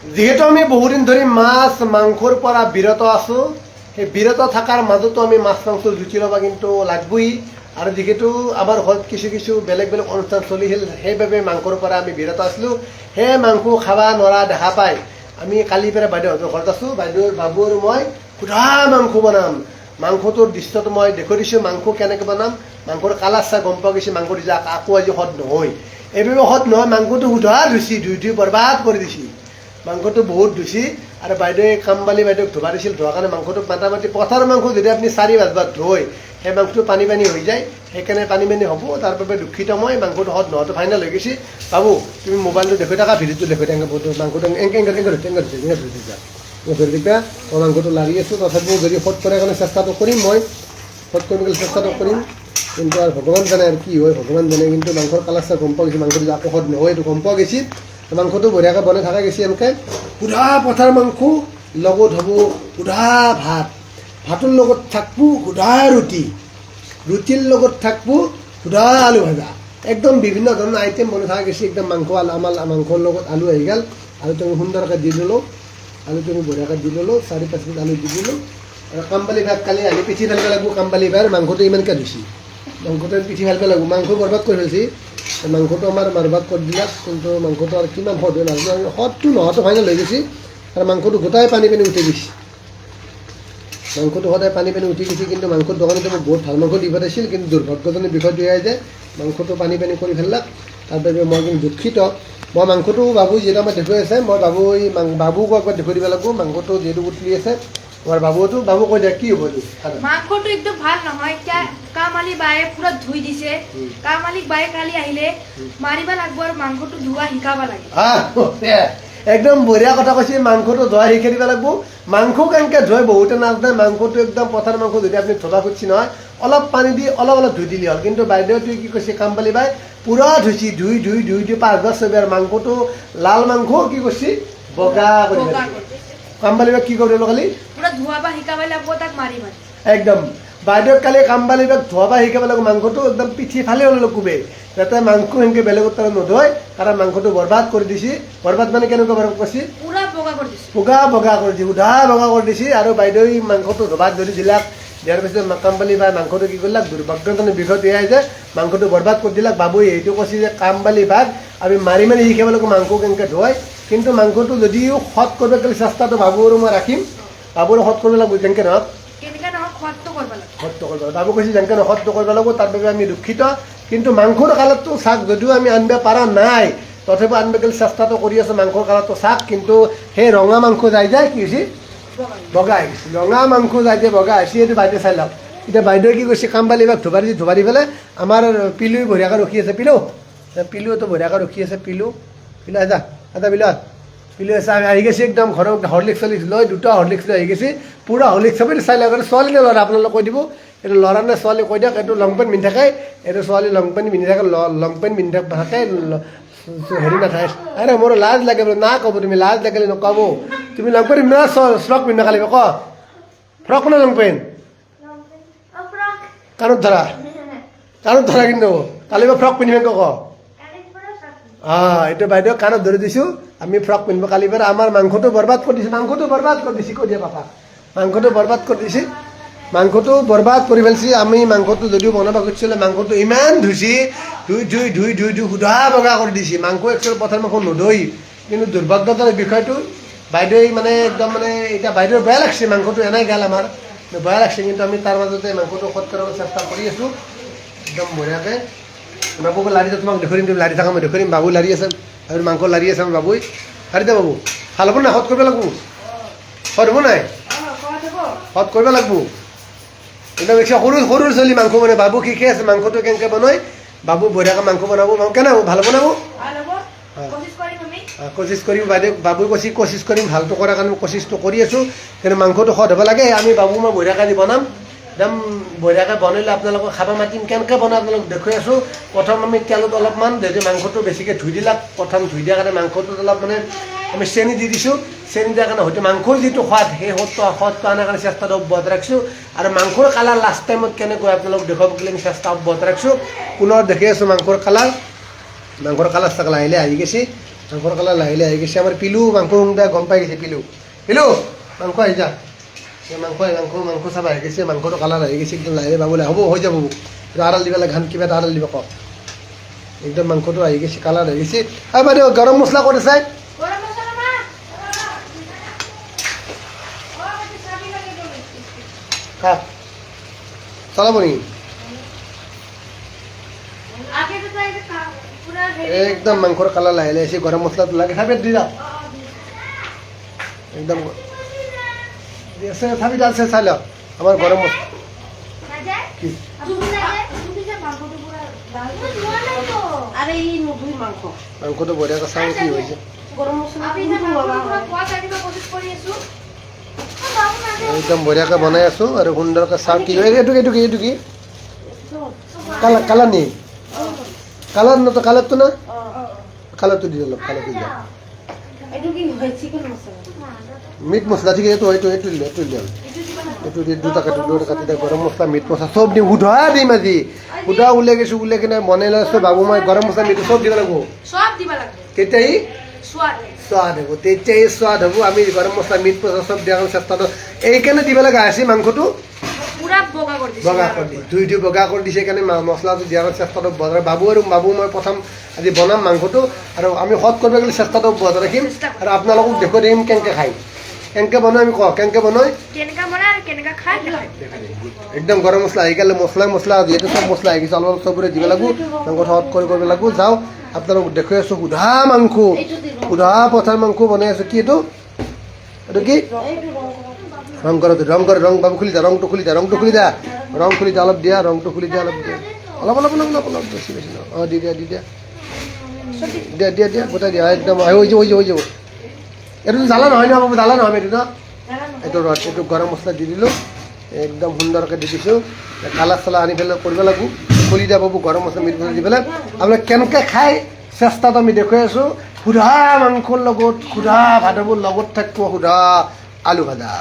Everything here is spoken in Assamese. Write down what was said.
যেহেতু আমি বহুদিন ধৰে মাছ মাংসৰ পৰা বিৰত আছো, সেই বিৰত থকাৰ মাজতো আমি মাছ মাংস জুতি ল'ব কিন্তু লাগবই। আৰু যিহেতু আমাৰ ঘৰত কিছু কিছু বেলেগ বেলেগ অনুষ্ঠান চলিছিল, সেইবাবে মাংসৰ পৰা আমি বিৰত আছিলোঁ। সেই মাংস খাব নোৱাৰা দেখা পাই আমি কালিৰ পৰা বাইদেউহঁতৰ ঘৰত আছোঁ। বাইদেউৰ বাবু আৰু মই সুধা মাংস বনাম। মাংসটোৰ দৃশ্যটো মই দেখুৱাই দিছোঁ, মাংস কেনেকৈ বনাম। মাংসৰ কালাৰ চাই গম পোৱা গৈছে মাংসটো যে আকৌ আজি সদ নহয়। এইবাবে সদ নহয়, মাংসটো সুধা ধুইছি, ধুই বৰবাদ কৰি দিছি। মাংসটো বহুত ধুইছি আৰু বাইদেৱে কামবালি বাইদেউক ধুবা দিছিল। ধোৱাৰ কাৰণে মাংসটো মাটি পথাৰৰ মাংস যদি আপুনি 4-5 বাৰ ধুই সেই মাংসটো পানী পানী হৈ যায়, সেইকাৰণে পানী পানী হ'ব। তাৰ বাবে দুখিত মই, মাংসটো সদ নোহোৱাটো ফাইনেল হৈ গৈছে। বাবু তুমি মোবাইলটো দেখুৱাই থাকা, ভিডিঅ'টো দেখুৱাই থাকা। মাংসটো এংকে ধৰি দিবা। মই মাংসটো লাৰি আছোঁ, তথাপিও যদি সদ কৰে কাৰণে চেষ্টাটো কৰিম। মই সদ কৰিবলৈ চেষ্টাটো কৰিম, কিন্তু আৰু ভগৱান জানে আৰু কি হয়, ভগৱান জানে। কিন্তু মাংসৰ কালাৰ চাই গম পোৱা গৈছে মাংসটো যে আকৌ সদ নহয়, এইটো গম পোৱা গৈছে। মাংসটো বঢ়িয়াকৈ বনাই থকা গৈছে। এনেকৈ সুধা পথাৰ মাংস লগত হ'ব সুধা ভাত, ভাতৰ লগত থাকব সুধা ৰুটি, ৰুটিৰ লগত থাকব সুধা আলু ভাজা। একদম বিভিন্ন ধৰণৰ আইটেম বনাই থকা গৈছে। একদম মাংস আমাৰ মাংসৰ লগত আলু আহি গ'ল। আলুটো আমি সুন্দৰকৈ দি দিলোঁ, আলুটো আমি বঢ়িয়াকৈ দি দিলোঁ, 4-5 পিচ আলু দি দিলোঁ। আৰু কামবালি ভাত কালি আনি পিঠি ঢালিব লাগিব। কামবালি ভাত মাংসটো ইমানকৈ ধুইছি, মাংসটো পিঠি ঢালিব লাগিব। মাংস বৰবাদ কৰি ফেলছি, মাংসটো আমাৰ বৰবাদ কৰি দিলাক। কিন্তু মাংসটো আৰু কিমান সদ হয় নাজানো, সদটো নোহোৱাটো ফাইনেল হৈ গৈছে। আৰু মাংসটো গোটাই পানী পানী উঠি গৈছে, মাংসটো সদায় পানী পানী উঠি গৈছে। কিন্তু মাংসৰ দোকানতে মোক বহুত ভাল মাংস দি পঠাইছিল, কিন্তু দুৰ্ভাগ্যজনক বিষয় দিয়াই যে মাংসটো পানী পানী কৰি ফেললাক। তাৰ বাবে মই কিন্তু দুখিত। মই মাংসটো বাবু যিহেতু আমাৰ দেখুৱাই আছে, মই বাবুকো একবাৰ দেখুৱাই দিব লাগিব। মাংসটো যিহেতু উতলি আছে, আমাৰ বাবু কৈ দিয়ে কি হ'ব এইটো মাংসটো একদম ভাল নহয়। এতিয়া কামালি বায়ে পুৰা ধুই দিছে। কামালি বায়ে কালি আহিলে মাৰিব লাগিব আৰু মাংসটো ধোৱা শিকাব লাগে। একদম বঢ়িয়া কথা কৈছে, মাংসটো ধোৱা শিকাই দিব লাগিব। মাংস কেনেকৈ ধুৱাই বহুতে নাজানে। মাংসটো একদম পথাৰ মাংস যদি আপুনি ধোবা খুজিছে নহয়, অলপ পানী দি অলপ অলপ ধুই দিলে হ'ল। কিন্তু বাইদেউটোৱে কি কৈছে, কামবালি বাই পুৰা ধুইছি, ধুই 5-10 ছবি। আৰু মাংসটো লাল মাংস কি কৈছে বগা কৰি কামবালি বাই কি কৰিব খালি পুৰা ধোৱা বা শিকাব লাগিব, তাক মাৰিব একদম। বাইদেউক কালি কামবালি বাক ধোৱা শিকাব লাগিব। মাংসটো একদম পিঠি ফালে হ'লে কোবে, যাতে মাংস সেনেকৈ বেলেগৰ তাৰ নধয়। কাৰণ মাংসটো বৰবাদ কৰি দিছে। বৰবাদ মানে কেনেকুৱা বৰবাদ কৰিছে, পুৰা বগা কৰি দিছে, বগা কৰি দিছে, সুধা বগা কৰি দিছে। আৰু বাইদেউ মাংসটো ধোবাত ধৰি দিলাক। দিয়াৰ পিছত কামবালি বাই মাংসটো কি কৰিলাক, দুৰ্ভাগ্যজনক বিষয়টো এয়াই যে মাংসটো বৰবাদ কৰি দিলাক। বাবুই এইটো কৈছে যে কামবালি বাক আমি মাৰি শিকাব লাগিব মাংস কেনেকৈ ধুৱাই। কিন্তু মাংসটো যদিও সৎ কৰিব গ'লে চেষ্টাটো বাবু আৰু মই ৰাখিম। বাবুৰো সৎ কৰিব লাগিব, যেনেকৈ নহওক কেনেকৈ নহওক সোৱাদটো কৰিব লাগে, সৎটো কৰিব লাগিব। বাবু কৈছে যেনেকৈ নহওক সৎটো কৰিব লাগিব, তাৰ বাবে আমি দুখিত। কিন্তু মাংসৰ কালাৰটো চাওক, যদিও আমি আনিব পৰা নাই, তথাপিও আনিব গ'লে চেষ্টাটো কৰি আছোঁ। মাংসৰ কালাৰটো চাওক, কিন্তু সেই ৰঙা মাংস যাই যায় কি হৈছে বগা আহিছে। ৰঙা মাংস যাই যে বগা আহিছে, এইটো বাইদেউ চাই লওক। এতিয়া বাইদেৱে কি কৈছে, কামবালি বাক ধুবা দি পেলাই আমাৰ পিলুই বঢ়িয়াকৈ ৰখি আছে। পিলুটো বঢ়িয়াকৈ ৰখি আছে। পিলু আজা পিলু আছে আহি গৈছে। একদম ঘৰত হৰলিক্স লৈ 2টা হৰলিক্স লৈ আহি গৈছে। পূৰা হৰলিক্স চবেই চাই লওক। ছোৱালী নে ল'ৰা আপোনালোকে কৈ দিব, এইটো ল'ৰা নে ছোৱালী কৈ দিয়ক। এইটো লং পেণ্ট পিন্ধি থাকে, এইটো ছোৱালী লং পেণ্ট পিন্ধি থাকে। লং পেণ্ট পিন্ধি থাকে, হেৰি নাথাকে। আৰে মোৰ লাজ লাগে বোলে, না ক'ব তুমি লাজ লাগিলে নক'ব। তুমি লং পেণ্ট পিন্ধা ফ্ৰক পিন্ধা কালি ক ফ্ৰক নে লং পেণ্ট কাণত ধৰা কিন্তু কালি ফ্ৰক পিন্ধিব ক এইটো বাইদেউ কাণত ধৰি দিছোঁ। আমি ফ্ৰক পিন্ধিব কালিৰ পৰা। আমাৰ মাংসটো বৰবাদ কৰি দিছে, কৈ দিয়া পাপা। মাংসটো বৰবাদ কৰি দিছে, মাংসটো বৰবাদ কৰি পেলাইছে। আমি মাংসটো যদিও বনাব খুজিছিলোঁ, মাংসটো ইমান ধুইছি, ধুই সুধা বগা কৰি দিছে। মাংস একচুৱেলি পথাৰ মাংস নধুই। কিন্তু দুৰ্ভাগ্যজনক বিষয়টো বাইদেৱে মানে একদম মানে এতিয়া বাইদেউৰ বেয়া লাগছে। মাংসটো এনেই গ'ল আমাৰ, বেয়া লাগছে। কিন্তু আমি তাৰ মাজতে মাংসটো সৎ কৰাৰ চেষ্টা কৰি আছোঁ একদম বঢ়িয়াকৈ। বাবুক লাৰি তোমাক দেখুৱাই দিম, তুমি লাৰি থাকা মই দেখুৱাই দিম। বাবু লাৰি আছে আৰু মাংস লাৰি আছে আমাৰ বাবুই। লাৰি দে বাবু, ভাল হ'ব নাই? সৎ কৰিব লাগিব, সৎ হ'ব নাই? সৎ কৰিব লাগিব। একদম সৰু ছোৱালী মাংস বনাই। বাবু শিকি আছে মাংসটো কেনেকৈ বনায়। বাবু বঢ়িয়াকৈ মাংস বনাব। কেনে হ'ব? ভাল বনাব, কচিছ কৰিম। বাইদেউ বাবুই কৈছে কচিছ কৰিম, ভালটো কৰাৰ কাৰণে কচিছটো কৰি আছোঁ। কিন্তু মাংসটো সৎ হ'ব লাগে। আমি বাবু মই বঢ়িয়াকৈ দি বনাম, একদম বঢ়িয়াকৈ বনালে আপোনালোকক খাব মাতিম। কেনেকৈ বনাই আপোনালোকক দেখুৱাই আছোঁ। প্ৰথম আমি তেলত অলপমান যদি মাংসটো বেছিকৈ ধুই দিলাক, প্ৰথম ধুই দিয়াৰ কাৰণে মাংসটোত অলপ মানে আমি চেনি দি দিছোঁ। চেনি দিয়াৰ কাৰণে হয়তো মাংসৰ যিটো সোৱাদ, সেই সোৱাদটো আনাৰ কাৰণে চেষ্টাটো অব্যাহত ৰাখিছোঁ। আৰু মাংসৰ কালাৰ লাষ্ট টাইমত কেনেকৈ আপোনালোকক দেখুৱাব বুলি আমি চেষ্টা অব্যাহত ৰাখিছোঁ। পুনৰ দেখি আছোঁ মাংসৰ কালাৰ চাক লাহে লাহে আহি গৈছে। মাংসৰ কালাৰ লাহে লাহে আহি গৈছে আমাৰ পিলু মাংস শুংদা গম পাই গৈছে পিলু মাংস আহি যা মাংস চাব আহি গৈছে মাংসটো কালাৰ আহি গৈছে একদম লাহে বাবুলে হ'ব হৈ যাব বাবু আড়াল দিব লাগে ঘান কিবা এটা আড়াল দিব কওক একদম মাংসটো আহি গৈছে কালাৰ আহি গৈছে আৰু বাইদেউ গৰম মছলা ক'ত আছে গৰম মছলা মা চাবি লাগে কাট চলাব নেকি আগে তো তাই পুরা একদম মাংসৰ কালাৰ লাহে লাহে আহিছে গৰম মছলাটো লাগে চাবি দি যাওঁ একদম আছে চাবি আছে চাই লওক আমাৰ গৰম মছলা নাযায় কি তুমি নাযায় তুমি যে মাংসটো পুরা ডাল নোয়া নাই তো আরে এই নতুন মাংস মাংসটো বঢ়িয়াকৈ চাওঁ কি হৈছে গরম মশলা আপনি যে মাংসটো পুরা কোয়া কাটিব কোশিশ কৰি আছো বাবু নাযায় একদম বঢ়িয়াকৈ বনাই আছোঁ আৰু সুন্দৰকৈ চাওঁ কি হয় এইটো কি কালাৰ নি কালাৰ ন তো কালাৰটো না কালাৰটো দি অলপ কালাৰটো দিয়া এটা কি হয় চিকেন মশলা মিট মছলা ঠিক আছে এইটো দিলে এইটো দি দুটা কাটি দিয়ে গৰম মছলা মিট মছলা চব দিম সুধা দিম আজি সুধা ওলাই গৈছোঁ ওলাই কিনে বনাই লৈছোঁ বাবু মই গৰম মছলা মিট চব দিব লাগিব সব দিবা লাগবে তেতিয়া ই সোয়াদ সোৱাদ হ'ব তেতিয়া ই সোৱাদ হ'ব আমি গৰম মছলা মিট মছলা চব দিয়াৰ কাৰণে চেষ্টাটো এইকাৰণে দিব লগা আছে মাংসটো পুৰা বগা কৰি দিছে বগা কৰি দি ধুই বগা কৰি দিছে সেইকাৰণে মছলাটো দিয়াৰ চেষ্টাটো বজাই বাবু মই প্ৰথম আজি বনাম মাংসটো আৰু আমি সৎ কৰিব গ'লে চেষ্টাটো বজাই ৰাখিম আৰু আপোনালোকক দেখুৱাই দিম কেনেকৈ খাই কেনেকৈ বনাই আমি কওঁ কেনেকৈ বনাই কেনেকা বনাই আৰু কেনেকা খাই দেখাই একদম গৰম মছলা আহি গ'লে মছলা যিহেতু চব মছলা আহি গৈছে অলপ চবৰে দিব লাগিব মাংস সৎ কৰিব লাগিব যাওঁ আপোনালোকক দেখুৱাই আছোঁ সুধা মাংস সুধা পথাৰ মাংস বনাই আছোঁ কি এইটো কি ৰং কৰোঁ ৰং বাবু খুলি যা ৰংটো খুলি যা ৰং খুলি যা অলপ দিয়া ৰংটো খুলি দিয়া অলপ বেছি ন অঁ দি দিয়া গোটাই দিয়া একদম হৈ যাব এইটো জ্বালা নহয় ন বাবু জ্বালা নহয় এইটো ন এইটো গৰম মছলা দি দিলোঁ একদম সুন্দৰকৈ দি দিছোঁ কালাৰ চালাৰ আনি পেলাই কৰিব লাগিব খুলি দিয়া বাবু গৰম মছলা মিট মছলা দি পেলাই আপোনালোকে কেনেকৈ খাই চেষ্টাটো আমি দেখুৱাই আছোঁ সুধা মাংসৰ লগত সুধা ভাতৰ লগত থাকিব সুধা আলু ভাজা